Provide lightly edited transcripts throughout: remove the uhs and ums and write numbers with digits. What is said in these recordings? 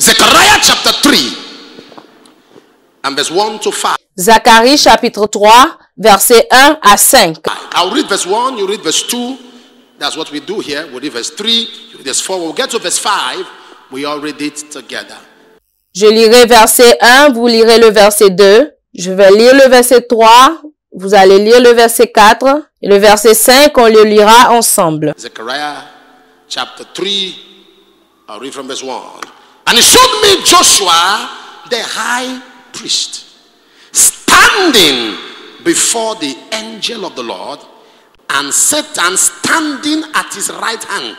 Zechariah chapter 3 and verse 1 to 5. Zacharie chapitre 3, versets 1 à 5. I'll read verse 1, you read verse 2. That's what we do here. We read verse 3, you read verse 4. When we get to verse 5, we all read it together. Je lirai verset 1, vous lirez le verset 2. Je vais lire le verset 3, vous allez lire le verset 4. Et le verset 5, on le lira ensemble. Zechariah chapter 3, I'll read from verse 1. And he showed me Joshua, the high priest, standing before the angel of the Lord, and Satan standing at his right hand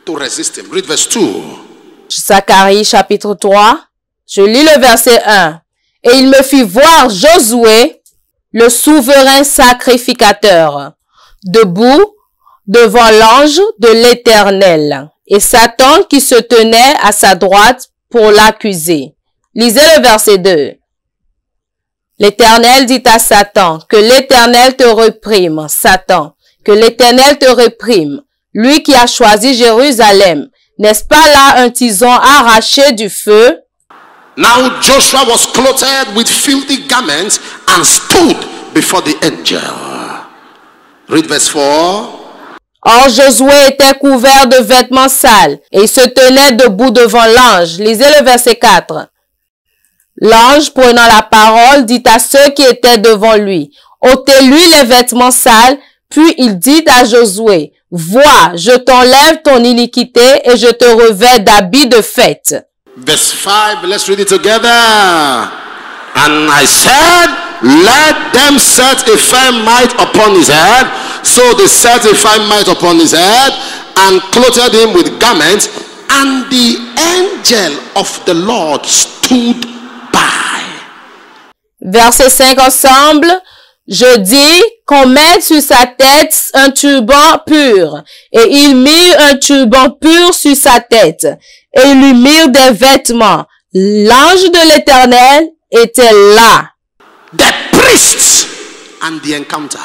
to resist him. Read verse 2. Zacharie chapitre 3, je lis le verset 1. Et il me fit voir Josué, le souverain sacrificateur, debout devant l'ange de l'Éternel, et Satan qui se tenait à sa droite pour l'accuser. Lisez le verset 2. L'Éternel dit à Satan, que l'Éternel te réprime, Satan, que l'Éternel te réprime, lui qui a choisi Jérusalem. N'est-ce pas là un tison arraché du feu? Now Joshua was clothed with filthy garments and stood before the angel. Read verse 4. Or Josué était couvert de vêtements sales, et il se tenait debout devant l'ange. Lisez le verset 4. L'ange, prenant la parole, dit à ceux qui étaient devant lui, ôtez-lui les vêtements sales, puis il dit à Josué, vois, je t'enlève ton iniquité et je te revêts d'habits de fête. Verse 5, let's read it together. And I said, let them set a firm mitre upon his head. So they set a firm mitre upon his head and clothed him with garments. And the angel of the Lord stood by. Verset 5 ensemble. Je dis qu'on mette sur sa tête un turban pur. Et ils mirent un turban pur sur sa tête. Et ils lui mirent des vêtements. L'ange de l'Éternel était là. The priests and the encounter.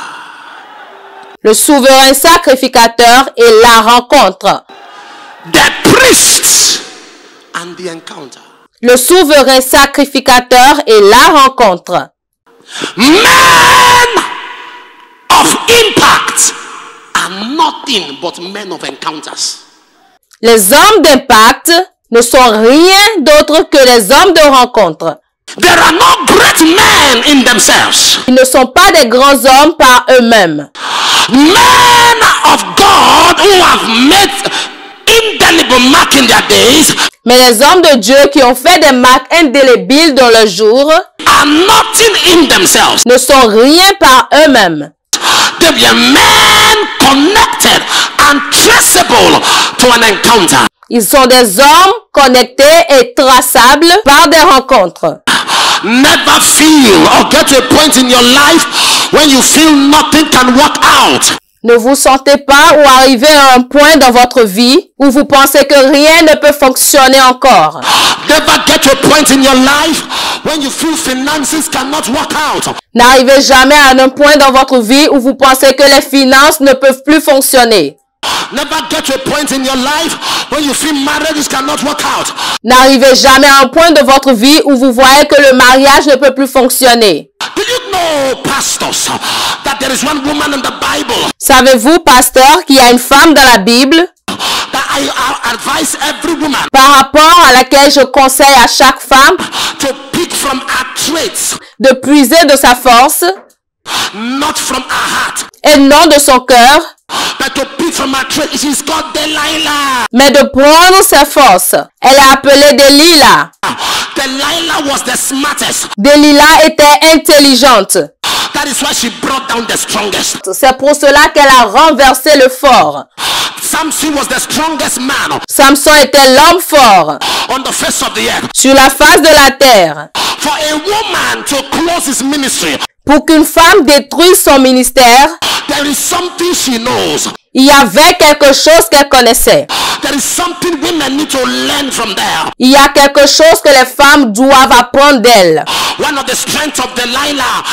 Le souverain sacrificateur et la rencontre. The priests and the encounter. Le souverain sacrificateur et la rencontre. Men of impact are nothing but men of encounters. Les hommes d'impact ne sont rien d'autre que les hommes de rencontre. There are no great men in themselves. Ils ne sont pas des grands hommes par eux-mêmes. Men of God who have made indelible mark in their days. Mais les hommes de Dieu qui ont fait des marques indélébiles dans le jour are nothing in themselves. Ne sont rien par eux-mêmes. They were men connected and traceable to an encounter. Ils sont des hommes connectés et traçables par des rencontres. Never feel or get to a point in your life when you feel nothing can work out. Ne vous sentez pas ou arrivez à un point dans votre vie où vous pensez que rien ne peut fonctionner encore. Never get to a point in your life when you feel finances cannot work out. N'arrivez jamais à un point dans votre vie où vous pensez que les finances ne peuvent plus fonctionner. Never get to a point in your life when you feel marriages cannot work out. N'arrivez jamais à un point de votre vie où vous voyez que le mariage ne peut plus fonctionner. Do you know, pastors, that there is one woman in the Bible? Savez-vous, pasteur, qu'il y a une femme dans la Bible That I advise every woman par rapport à laquelle je conseille à chaque femme to pick from her traits, de puiser de sa force not from her heart, et non de son cœur, but to pick from her traits. She's called Delilah. mais de prendre sa force. Elle est appelée Delilah. Delilah was the smartest. Delilah était intelligente. That is why she brought down the strongest. C'est pour cela qu'elle a renversé le fort. Samson was the strongest man Samson était l'homme fort on the face of the earth. sur la face de la terre. For a woman to close his ministry, Pour qu'une femme détruise son ministère, there is something she knows. il y avait quelque chose qu'elle connaissait. There is something women need to learn from there. Il y a quelque chose que les femmes doivent apprendre d'elle. One of the strengths of Delilah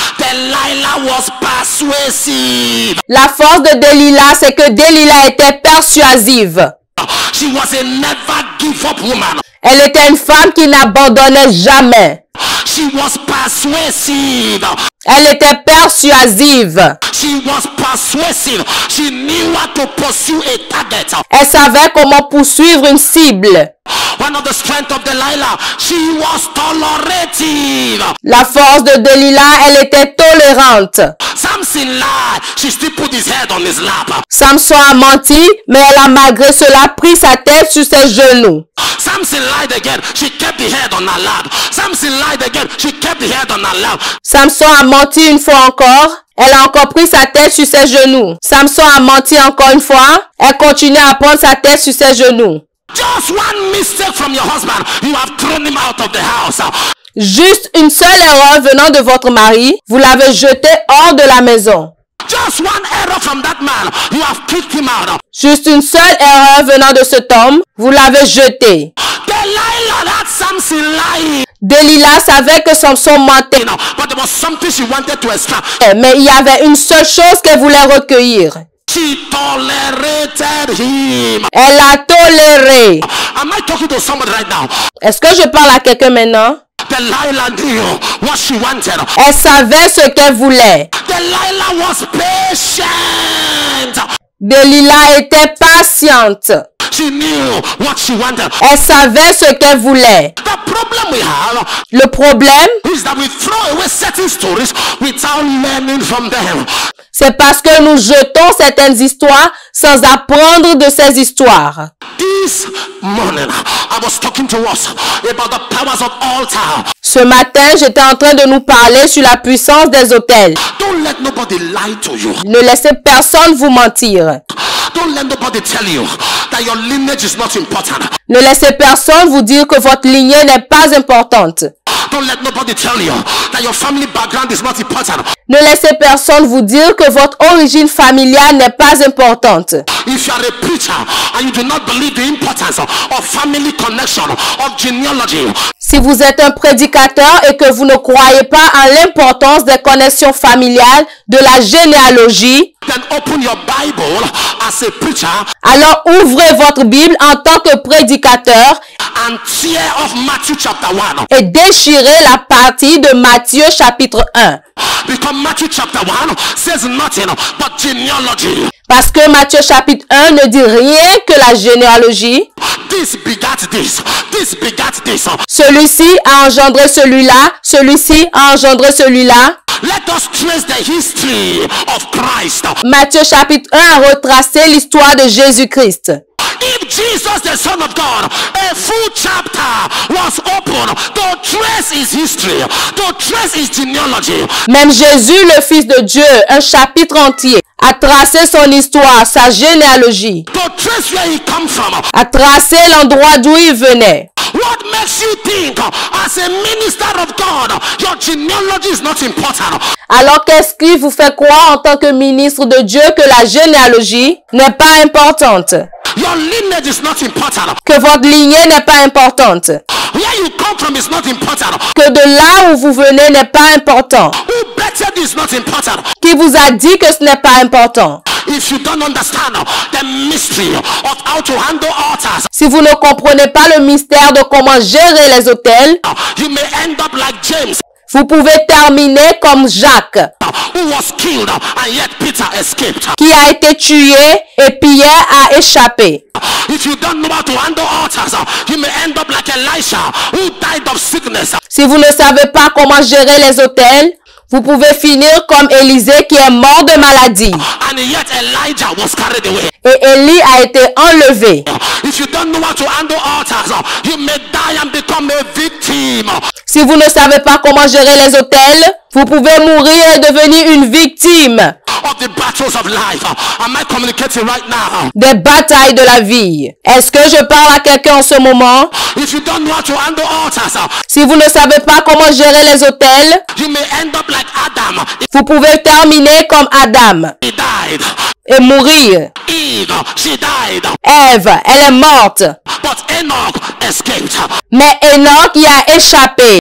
was persuasive. La force de Delilah, c'est que Delilah était persuasive. She was a never give up woman. Elle était une femme qui n'abandonnait jamais. She was persuasive. Elle était persuasive. She was persuasive. She knew how to pursue a target. Elle savait comment poursuivre une cible. One of the strength of Delilah, she was tolerative. La force de Delilah, elle était tolérante. Samson lied. She still put his head on his lap. Samson a menti, mais elle a malgré cela pris sa tête sur ses genoux. Samson lied again. She kept the head on her lap. Samson lied again. She kept the head on her lap. Samson a menti une fois encore. Elle a encore pris sa tête sur ses genoux. Samson a menti encore une fois. Elle continue à prendre sa tête sur ses genoux. Just one mistake from your husband, you have thrown him out of the house. Juste une seule erreur venant de votre mari, vous l'avez jeté hors de la maison. Just one error from that man, you have kicked him out. Juste une seule erreur venant de cet homme, vous l'avez jeté. Delilah, that Samson lying. Delilah savait que Samson mentait, But there was something she wanted to extract. mais il y avait une seule chose qu'elle voulait recueillir. She tolerated him. Elle a toléré. Am I talking to somebody right now? Est-ce que je parle à quelqu'un maintenant? Delilah knew what she wanted. Elle savait ce qu'elle voulait. Delilah was patient. Delilah était patiente. She knew what she wanted. Elle savait ce qu'elle voulait. The problem we have Le problème, is that we throw away certain stories without learning from them. c'est parce que nous jetons certaines histoires sans apprendre de ces histoires. This morning, I was talking to us about the powers of altar. Ce matin, j'étais en train de nous parler sur la puissance des autels. Don't let nobody lie to you. Ne laissez personne vous mentir. Don't let nobody tell you that your lineage is not important. Ne laissez personne vous dire que votre lignée n'est pas importante. Don't let nobody tell you that your family background is not important. Ne laissez personne vous dire que votre origine familiale n'est pas importante. If you are a preacher and you do not believe the importance of family connection, of genealogy, Si vous êtes un prédicateur et que vous ne croyez pas en l'importance des connexions familiales, de la généalogie, then open your Bible as a preacher alors ouvrez votre Bible en tant que prédicateur and tear off Matthew chapter 1. et déchirez la partie de Matthieu chapitre 1. Because Matthew chapter 1 says nothing but genealogy. Parce que Matthieu chapitre 1 ne dit rien que la généalogie. This begat this. This begat this. Celui-ci a engendré celui-là, celui-ci a engendré celui-là. Let us trace the history of Christ. Matthieu chapitre 1 a retracé l'histoire de Jésus-Christ. If Jesus, the Son of God, a full chapter was open to trace his history, to trace his genealogy, Même Jésus, le Fils de Dieu, un chapitre entier, a tracé son histoire, sa généalogie, to trace where he come from, a tracé l'endroit d'où il venait. what makes you think as a minister of God, your genealogy is not important? Alors qu'est-ce qui vous fait croire en tant que ministre de Dieu que la généalogie n'est pas importante? Your lineage is not important. Que votre lignée n'est pas importante? Where you come from is not important. Que de là où vous venez n'est pas important? Who bettered is not important. Qui vous a dit que ce n'est pas important? If you don't understand the mystery of how to handle altars, Si vous ne comprenez pas le mystère de comment gérer les autels, you may end up like James, vous pouvez terminer comme Jacques, who was killed and yet Peter escaped. qui a été tué et Pierre a échappé. If you don't know how to handle altars, you may end up like Elisha, who died of sickness. Si vous ne savez pas comment gérer les autels, vous pouvez finir comme Élisée qui est mort de maladie. And yet Elijah was carried away. Et Élie a été enlevé. If you don't know how to handle altars, you may die and become a victim. Si vous ne savez pas comment gérer les autels, vous pouvez mourir et devenir une victime Of the battles of life. Am I communicating right now? des batailles de la vie. Est-ce que je parle à quelqu'un en ce moment? If you don't know how to handle altars, Si vous ne savez pas comment gérer les autels, you may end up like Adam. vous pouvez terminer comme Adam He died. et mourir. Eve, she died. Ève, elle est morte. But Enoch escaped. Mais Enoch y a échappé.